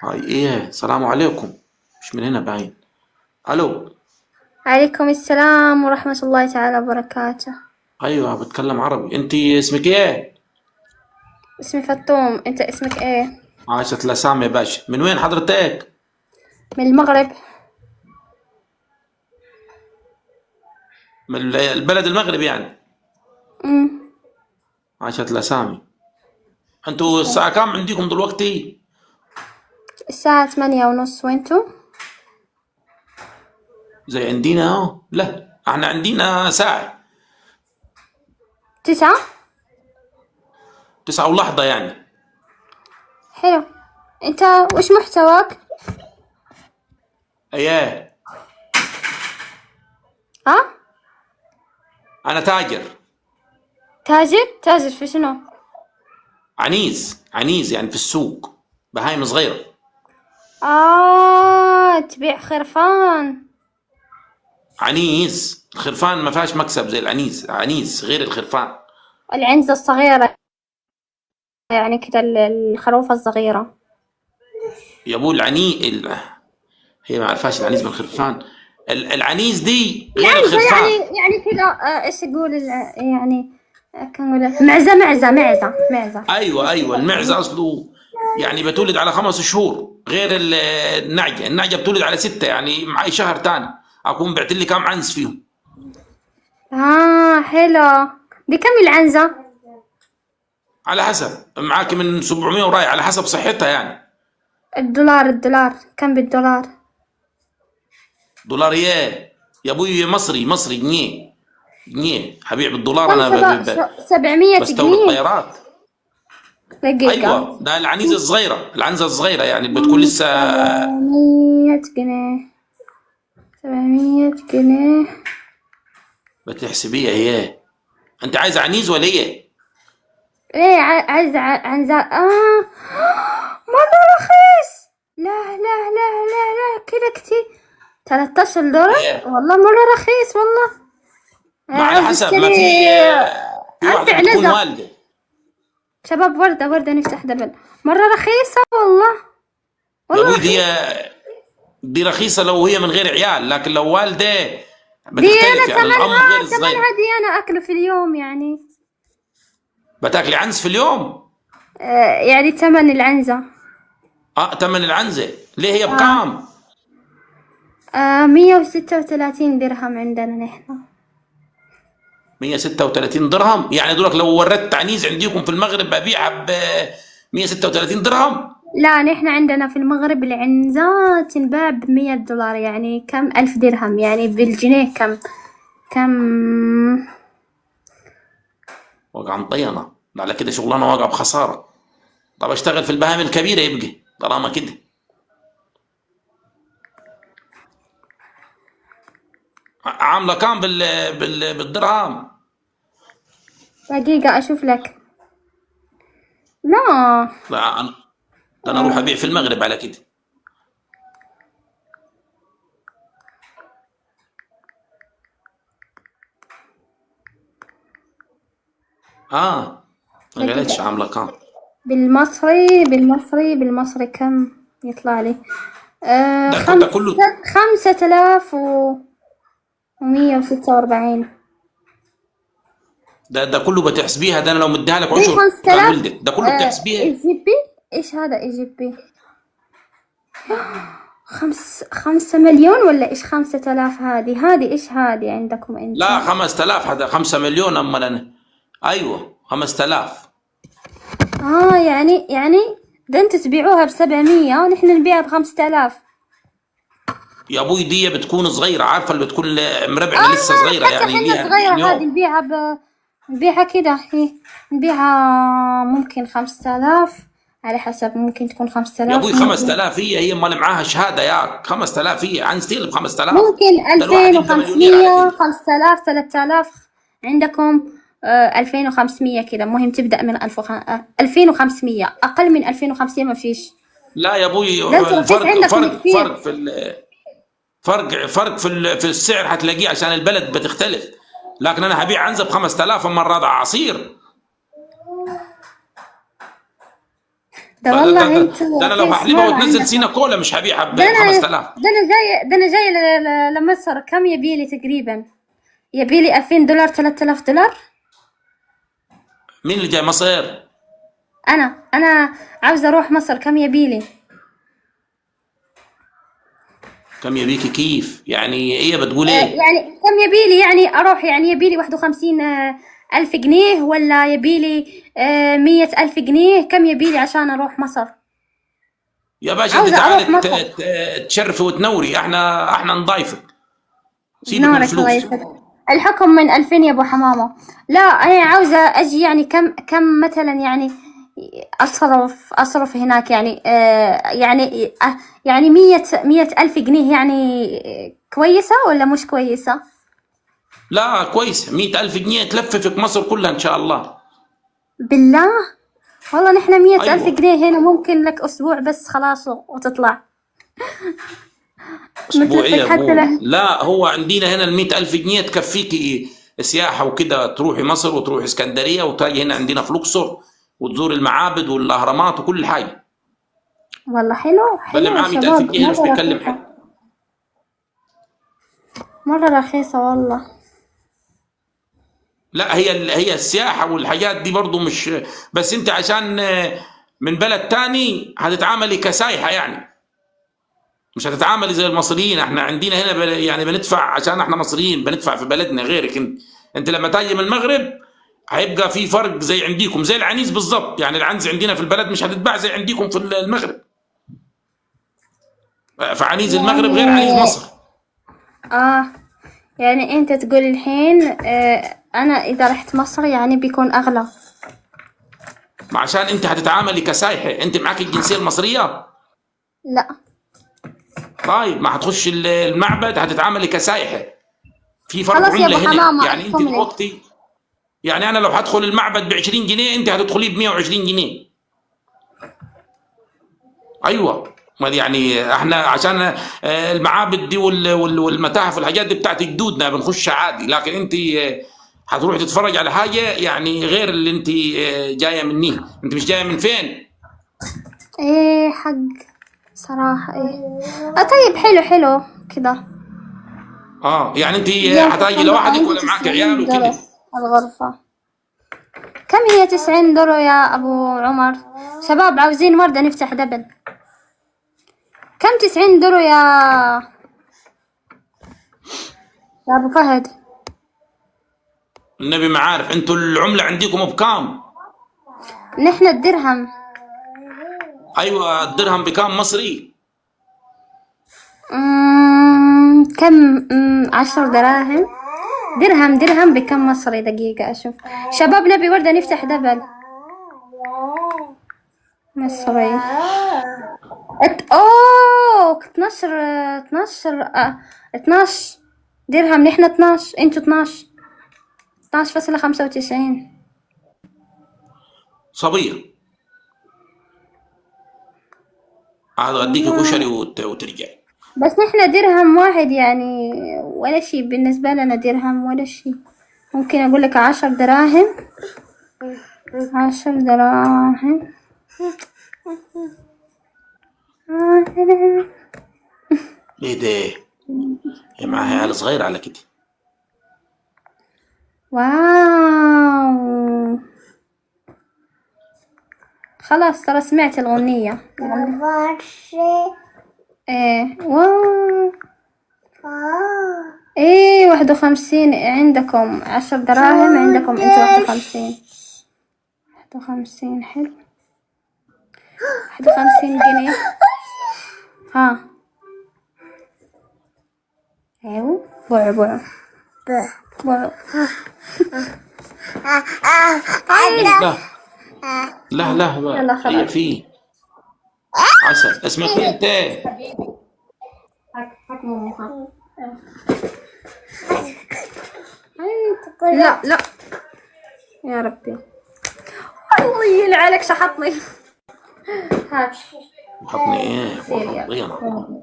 هاي ايه، السلام عليكم. مش من هنا باين. الو. عليكم السلام ورحمة الله تعالى وبركاته. ايوه بتكلم عربي. انت اسمك ايه؟ اسمي فطوم، انت اسمك ايه؟ عاشت الاسامي يا باشا. من وين حضرتك؟ من المغرب. من البلد المغرب يعني. امم عاشت الاسامي. انتوا الساعة كام عندكم دلوقتي؟ الساعة 8:30 وانتو؟ زي عندنا لا احنا عندنا ساعة 9. 9 ولحظة يعني. حلو. انت وش محتواك؟ اياه. ها؟ انا تاجر. تاجر في شنو؟ عنيز يعني في السوق. بهايم صغيرة. تبيع خرفان. الخرفان ما فيهاش مكسب زي عنيز غير الخرفان. العنزة الصغيرة، يعني كده الخروفة الصغيرة. يا ابو هي ما عرفاش العنيز من الخرفان. العنيز دي غير العنزة الخرفان. يعني كده، ايش يقول يعني، كان يقول معزة. ايوه المعزه اصله يعني بتولد على 5 شهور غير النعجه بتولد على 6، يعني معي شهر تاني اكون بعت لي كام عنز فيهم. حلو. بكم العنزة؟ على حسب معاك من 700 وراي، على حسب صحتها يعني. الدولار كم بالدولار؟ دولار ايه يا ابوي؟ مصري جنيه هبيع بالدولار. كم؟ انا 700 بستورد جنيه طيارات. دقيقة. ايوه ده العنزه الصغيره يعني بتكون لسه. 700 جنيه. 700 جنيه. بتحسبيها ايه؟ انت عايز عنيز ولا ايه؟ ايه، عايزة عنزة. مرة رخيص. لا كده كتير. 13 دولار. ايه والله مرة رخيص والله. ما على عاوز حسب، ما اشتري. في واحده ابيع بتكون نزع. والده. شباب، وردة نفتح دبل. مرة رخيصة والله. يا والله ابوي رخيص. دي رخيصه لو هي من غير عيال، لكن لو والده دي بتختلف أنا يعني. الام غير تمنها الصغيره. دي أنا أكله في اليوم يعني. بتاكلي عنز في اليوم؟ يعني تمن العنزة. تمن العنزه ليه هي آه. بكام؟ 136 درهم عندنا نحن. 136 درهم يعني. دولك لو وردت عنيز عندكم في المغرب ببيعها ب 136 درهم. لا، نحن عندنا في المغرب العنزة تنباع ب100 دولار، يعني كم 1000 درهم، يعني بالجنيه كم. وقع مطينه على كده، شغلانه واقع بخساره. طب اشتغل في البهائم الكبيره يبقى طالما كده. عامله كام بالدرهم؟ دقيقة أشوف لك. لا. لا انا اروح ابيع في المغرب على كده. ما قالتش دقيقة. عامله كام. بالمصري كم يطلع لي؟ ده كله. 5146. ده كله بتحسبيها؟ ده انا لو مديها لك دي عشر كان 5000. ولدت. ده كله بتحسبيها؟ إيجيبي. إيش هذا إيجيبي؟ 5 مليون ولا إيش؟ 5000. هذه إيش هذه عندكم لا أنتم؟ 5000. هذا 5 مليون. اما انا ايوه 5000. يعني ده أنتوا تبيعوها ب700 ونحن نبيعها ب5000. يا ابوي دي بتكون صغيره، عارفه اللي بتكون مربعنا لسه صغيره حتى يعني حنا ليها 40 صغيرة هذه يوم. نبيعها كده هي. نبيعها ممكن 5000، على حسب، ممكن تكون يا 5000 ابوي ممكن. 5000 هي امال معاها شهاده يا 5000. هي عن ستيل ب 5000. ممكن ده الواحد يبقى مليونير على 2500، كده. 5000، 3000 عندكم. 2500 كده. مهم تبدأ من 2500. أقل من 2500 ما فيش. لا يا ده ابوي انتوا رخيص الفرق عندكم فرق كثير. فرق في فرق في السعر هتلاقيه عشان البلد بتختلف. لكن انا هبيع عنزه ب 5000 اما الرضع عصير. ده والله انتوا ده انا لو رخيص هحلبها مرة وتنزل عندكم. سينا كولا مش هبيعها ب ده انا 5000. ده انا جاي لمصر. كم يبيلي تقريبا؟ يبيلي $2000 $3000. مين اللي جاي مصر؟ انا عاوزة اروح مصر. كم يبيلي؟ كم يبيكي كيف يعني؟ ايه بتقول ايه؟ يعني كم يبيلي يعني اروح؟ يعني يبيلي 51 ألف جنيه، ولا يبيلي 100,000 جنيه؟ كم يبيلي عشان اروح مصر؟ يا باشا انت عاوزة تعالي اروح مصر. تشرفي وتنوري، احنا نضيفك. سيبك من بنورك الله الفلوس. يسعدك. الحكم من 2000 يا ابو حمامة. لا انا عاوزة اجي. يعني كم مثلا يعني اصرف هناك؟ يعني يعني 100,000 جنيه يعني كويسة ولا مش كويسة؟ لا كويس، 100,000 جنيه تلففك مصر كلها ان شاء الله. بالله والله نحن 100,000 ايوه جنيه هنا ممكن لك أسبوع بس خلاص وتطلع. اسبوع ايه نتلفك يا حتى ابوي؟ له. لا هو عندنا هنا ال100,000 جنيه تكفيكي سياحه وكده، تروحي مصر وتروحي اسكندريه وتاجي هنا عندنا في الاقصر وتزور المعابد والاهرامات وكل حاجه. والله حلو فاللي حلو يا معاه 100,000 شباب. جنيه هنا مش مرة بيكلم حد. رخيصة. مرة رخيصة والله. لا هي السياحه والحاجات دي برضو مش بس. انت عشان من بلد تاني هتتعاملي كسايحه يعني، مش هتتعاملي زي المصريين. احنا عندنا هنا يعني بندفع عشان احنا مصريين، بندفع في بلدنا غيرك انت لما تاجي من المغرب هيبقى في فرق زي عندكم، زي العنيز بالظبط. يعني العنز عندنا في البلد مش هتتباع زي عندكم في المغرب. فعنيز المغرب غير عنيز يعني مصر. آه يعني أنت تقول الحين أنا إذا رحت مصر يعني بيكون أغلى. ما عشان انت هتتعاملي كسايحه، انت معاك الجنسيه المصريه. لا طيب ما هتخش المعبد هتتعاملي كسايحه، في فرق خلاص يا أبو عمله هنا. حمامة يعني انت احكم لي. دلوقتي، يعني انا لو هدخل المعبد ب 20 جنيه انت هتدخليه ب 120 جنيه. ايوه ما يعني احنا عشان المعابد دي والمتاحف والحاجات دي بتاعت جدودنا بنخش عادي، لكن انت هتروح تتفرج على حاجه يعني غير اللي انت جايه منيه. انت مش جايه من فين؟ إيه حق صراحة إيه. طيب حلو حلو كده. اه يعني انت اليوم في هتاجي الفندق لوحدك عندي ولا معاك عيال 90 درهم وكده؟ الغرفة. كم هي 90 درهم يا أبو عمر؟ شباب عاوزين وردة نفتح دبل. كم 90 درهم يا أبو فهد؟ النبي ما عارف انتوا العمله عندكم بكام؟ نحن الدرهم. ايوه الدرهم بكام مصري؟ كم 10 دراهم. درهم بكم مصري؟ دقيقة أشوف. شباب نبي وردة نفتح دبل مصري. اوه 12 درهم. نحن 12 انتو 12.95. صبيه هتغديكي كشري وترجعي. بس نحن درهم واحد يعني ولا شي بالنسبة لنا. درهم ولا شي. ممكن اقول لك 10 دراهم. 10 دراهم. ايه ده؟ هي معاها عيال صغير على كده. واو خلاص ترى سمعت الأغنية. ايه واو. ايه 51 عندكم. 10 دراهم عندكم انتو 51. 51 حلو. 51 جنيه. ها ايوه بعو لا لا لا يلا هي خلاص. في عسل. اسمك إيه انت؟ حك ماما. لا لا يا ربي. الله يلعنك شحطني. هات حطني ايه سيريال. والله